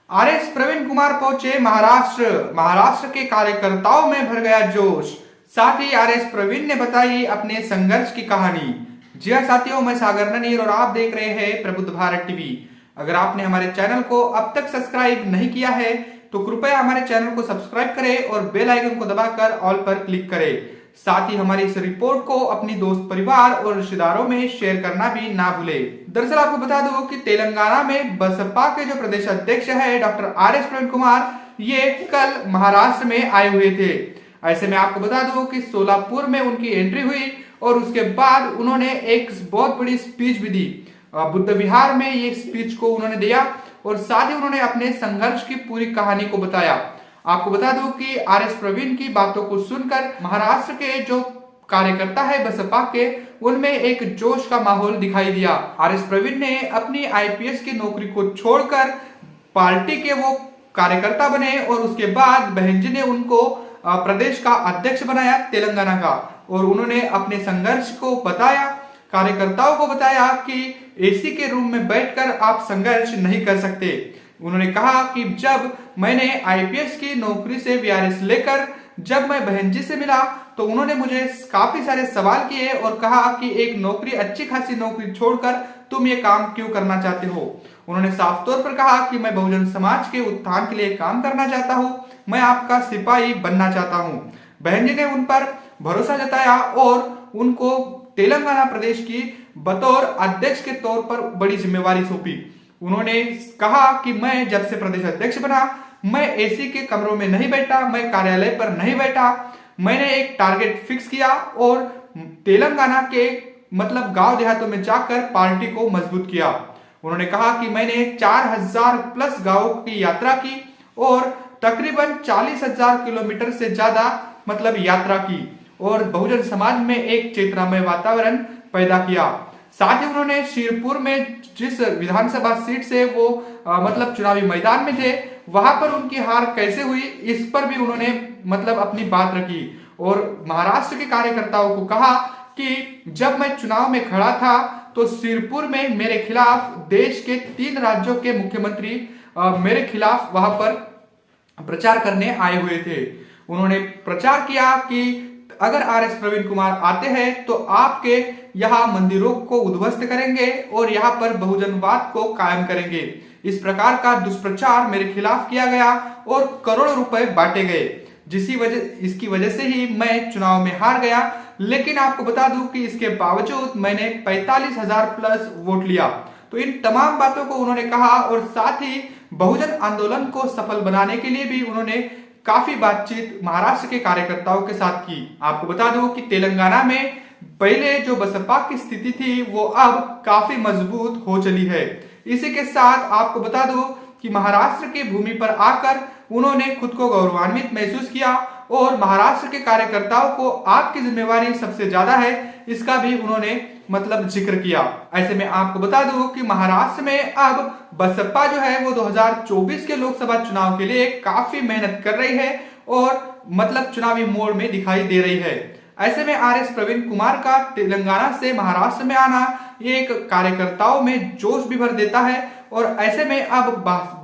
RS Praveen Kumar पहुंचे महाराष्ट्र के कार्यकर्ताओं में भर गया जोश। साथ ही आरएस प्रवीण ने बताई अपने संघर्ष की कहानी। जी हाँ साथियों, मैं सागर ननीर और आप देख रहे हैं प्रबुद्ध भारत टीवी। अगर आपने हमारे चैनल को अब तक सब्सक्राइब नहीं किया है तो कृपया हमारे चैनल को सब्सक्राइब करें और बेल आइकन को दबाकर ऑल पर क्लिक करें। साथ ही हमारी इस रिपोर्ट को अपनी दोस्त परिवार और रिश्तेदारों में शेयर करना भी ना भूलें। दरअसल आपको बता दूं कि तेलंगाना में बसपा के जो प्रदेश अध्यक्ष है डॉक्टर आरएस प्रवीण कुमार, ये कल महाराष्ट्र में आए हुए थे। ऐसे में आपको बता दूं कि सोलापुर में उनकी एंट्री हुई और उसके बाद उन्होंने एक बहुत बड़ी स्पीच भी दी। बुद्ध विहार में ये स्पीच को उन्होंने दिया और साथ ही उन्होंने अपने संघर्ष की पूरी कहानी को बताया। आपको बता दूं कि आरएस प्रवीण की बातों को सुनकर महाराष्ट्र के जो कार्यकर्ता है बसपा के, उनमें एक जोश का माहौल दिखाई दिया। आरएस प्रवीण ने अपनी आईपीएस की नौकरी को छोड़कर पार्टी के वो कार्यकर्ता बने और उसके बाद बहन जी ने उनको प्रदेश का अध्यक्ष बनाया तेलंगाना का। और उन्होंने अपने संघर्ष को बताया, कार्यकर्ताओं को बताया कि एसी के रूम में बैठकर आप संघर्ष नहीं कर सकते। उन्होंने कहा कि जब मैंने आईपीएस की नौकरी से वीआरएस लेकर जब मैं बहन जी से मिला तो उन्होंने मुझे काफी सारे सवाल किए और कहा कि एक नौकरी, अच्छी खासी नौकरी छोड़कर तुम ये काम क्यों करना चाहते हो। उन्होंने साफ तौर पर कहा कि मैं बहुजन समाज के उत्थान के लिए काम करना चाहता हूँ, मैं आपका सिपाही बनना चाहता हूँ। बहन जी ने उन पर भरोसा जताया और उनको तेलंगाना प्रदेश की बतौर अध्यक्ष के तौर पर बड़ी जिम्मेवारी सौंपी। उन्होंने कहा कि मैं जब से प्रदेश अध्यक्ष बना, मैं एसी के कमरों में नहीं बैठा, मैं कार्यालय पर नहीं बैठा, मैंने एक टारगेट फिक्स किया और तेलंगाना के मतलब गांव देहातों में जाकर पार्टी को मजबूत किया। उन्होंने कहा कि मैंने 4000 प्लस गांवों की यात्रा की और तकरीबन 40,000 किलोमीटर से ज्यादा मतलब यात्रा की और बहुजन समाज में एक चेतनामय वातावरण पैदा किया। साथ ही उन्होंने शिरपुर में जिस विधानसभा सीट से वो मतलब चुनावी मैदान में थे, वहां पर उनकी हार कैसे हुई इस पर भी उन्होंने मतलब अपनी बात रखी और महाराष्ट्र के कार्यकर्ताओं को कहा कि जब मैं चुनाव में खड़ा था तो शिरपुर में मेरे खिलाफ देश के 3 राज्यों के मुख्यमंत्री मेरे खिलाफ वहां पर प्रचार करने आए हुए थे। उन्होंने प्रचार किया कि अगर आरएस प्रवीण कुमार आते हैं तो आपके यहाँ मंदिरों को उद्ध्वस्त करेंगे और यहाँ पर बहुजनवाद को कायम करेंगे। इस प्रकार का दुष्प्रचार मेरे खिलाफ किया गया और करोड़ों रुपए बांटे गए, इसकी वजह से ही मैं चुनाव में हार गया। लेकिन आपको बता दूं कि इसके बावजूद मैंने 45,000 प्लस वोट लिया। तो इन तमाम बातों को उन्होंने कहा और साथ ही बहुजन आंदोलन को सफल बनाने के लिए भी उन्होंने काफी बातचीत महाराष्ट्र के कार्यकर्ताओं के साथ की। आपको बता दूं कि तेलंगाना में पहले जो बसपा की स्थिति थी वो अब काफी मजबूत हो चली है। इसी के साथ आपको बता दूं कि महाराष्ट्र की भूमि पर आकर उन्होंने खुद को गौरवान्वित महसूस किया और महाराष्ट्र के कार्यकर्ताओं को आपकी जिम्मेवारी सबसे ज्यादा है इसका भी उन्होंने मतलब जिक्र किया। ऐसे में आपको बता दूं कि महाराष्ट्र में अब बसपा जो है वो 2024 के लोकसभा चुनाव के लिए काफी मेहनत कर रही है और मतलब चुनावी मोड़ में दिखाई दे रही है। ऐसे में आरएस प्रवीण कुमार का तेलंगाना से महाराष्ट्र में आना ये एक कार्यकर्ताओं में जोश भी भर देता है और ऐसे में अब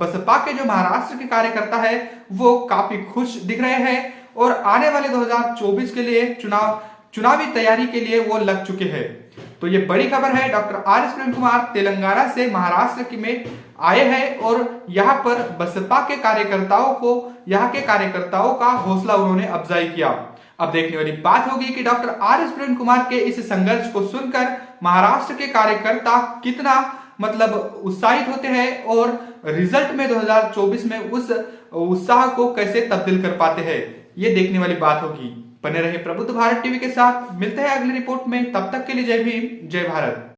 बसपा के जो महाराष्ट्र के कार्यकर्ता है वो काफी खुश दिख रहे हैं और आने वाले 2024 के लिए चुनावी तैयारी के लिए वो लग चुके हैं। तो ये बड़ी खबर है, डॉक्टर आरएस प्रवीण कुमार तेलंगाना से महाराष्ट्र की में आए हैं और यहाँ पर बसपा के कार्यकर्ताओं का हौसला उन्होंने अफजाई किया। अब देखने वाली बात होगी कि डॉक्टर आरएस प्रवीण कुमार के इस संघर्ष को सुनकर महाराष्ट्र के कार्यकर्ता कितना मतलब उत्साहित होते हैं और रिजल्ट में 2024 में उस उत्साह को कैसे तब्दील कर पाते हैं, ये देखने वाली बात होगी। बने रहे प्रबुद्ध भारत टीवी के साथ, मिलते हैं अगली रिपोर्ट में, तब तक के लिए जय भीम जय भारत।